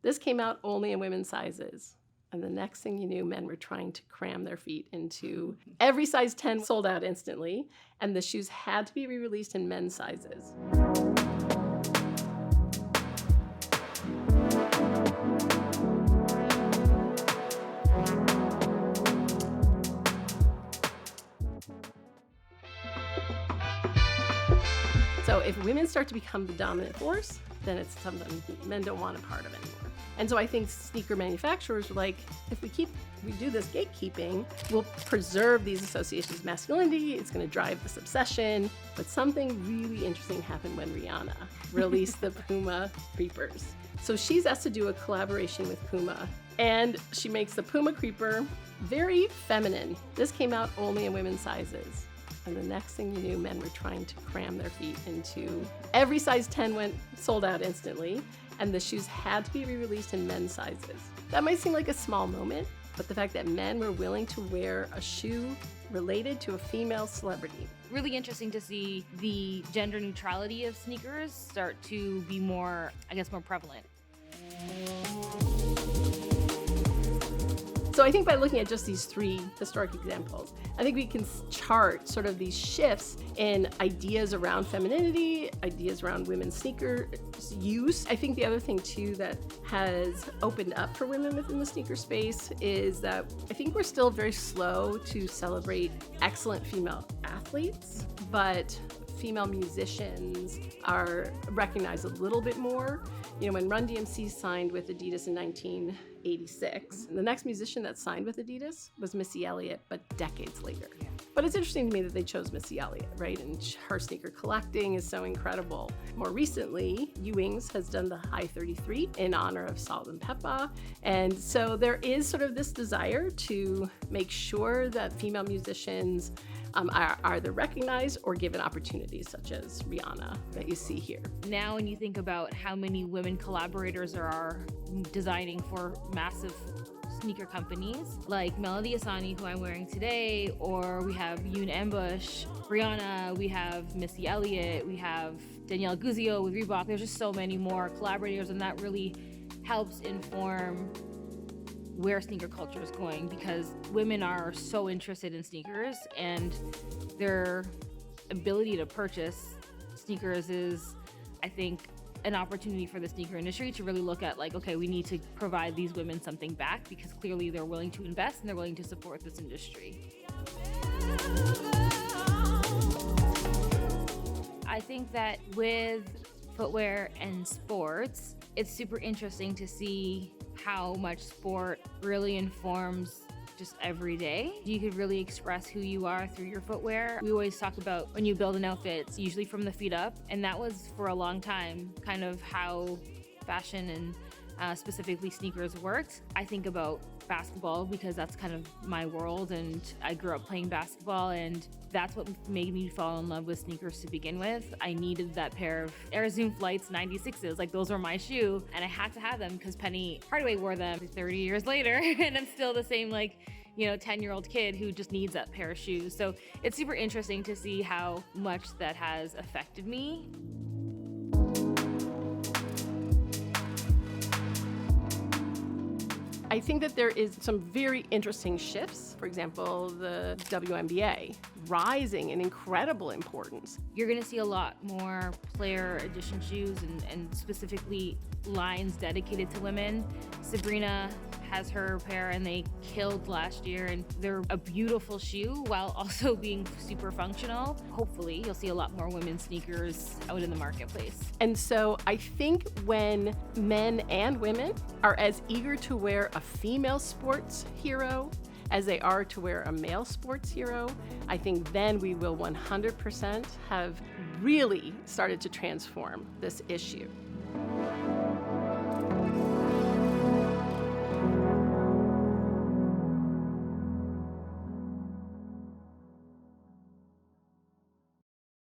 This came out only in women's sizes. And the next thing you knew, men were trying to cram their feet into every size 10 sold out instantly. And the shoes had to be re-released in men's sizes. So if women start to become the dominant force, then it's something men don't want a part of anymore. And so I think sneaker manufacturers were like, if we do this gatekeeping, we'll preserve these associations of masculinity, it's gonna drive this obsession. But something really interesting happened when Rihanna released the PUMA Creepers. So she's asked to do a collaboration with PUMA, and she makes the PUMA Creeper very feminine. This came out only in women's sizes. And the next thing you knew, men were trying to cram their feet into every size 10 sold out instantly, and the shoes had to be re-released in men's sizes. That might seem like a small moment, but the fact that men were willing to wear a shoe related to a female celebrity. Really interesting to see the gender neutrality of sneakers start to be more prevalent. So I think by looking at just these three historic examples, I think we can chart sort of these shifts in ideas around femininity, ideas around women's sneaker use. I think the other thing too that has opened up for women within the sneaker space is that I think we're still very slow to celebrate excellent female athletes, but female musicians are recognized a little bit more. You know, when Run DMC signed with Adidas in 1986, the next musician that signed with Adidas was Missy Elliott, but decades later. But it's interesting to me that they chose Missy Elliott, right? And her sneaker collecting is so incredible. More recently, Ewing's has done the High 33 in honor of Salt and Peppa. And so there is sort of this desire to make sure that female musicians are either recognized or given opportunities, such as Rihanna that you see here. Now, when you think about how many women collaborators there are designing for massive sneaker companies like Melody Asani, who I'm wearing today, or we have Yoon Ambush, Rihanna, we have Missy Elliott, we have Danielle Guzio with Reebok. There's just so many more collaborators, and that really helps inform where sneaker culture is going, because women are so interested in sneakers, and their ability to purchase sneakers is, I think, an opportunity for the sneaker industry to really look at, like, okay, we need to provide these women something back, because clearly they're willing to invest and they're willing to support this industry. I think that with footwear and sports, it's super interesting to see how much sport really informs just every day. You could really express who you are through your footwear. We always talk about when you build an outfit, it's usually from the feet up, and that was for a long time kind of how fashion and specifically sneakers worked. I think about basketball because that's kind of my world, and I grew up playing basketball, and that's what made me fall in love with sneakers to begin with. I needed that pair of Air Zoom Flights 96s, like those were my shoe, and I had to have them because Penny Hardaway wore them 30 years later, and I'm still the same 10-year-old kid who just needs that pair of shoes. So it's super interesting to see how much that has affected me. I think that there is some very interesting shifts. For example, the WNBA rising in incredible importance. You're gonna see a lot more player edition shoes and specifically lines dedicated to women. Sabrina has her pair and they killed last year, and they're a beautiful shoe while also being super functional. Hopefully you'll see a lot more women's sneakers out in the marketplace. And so I think when men and women are as eager to wear a female sports hero as they are to wear a male sports hero, I think then we will 100% have really started to transform this issue.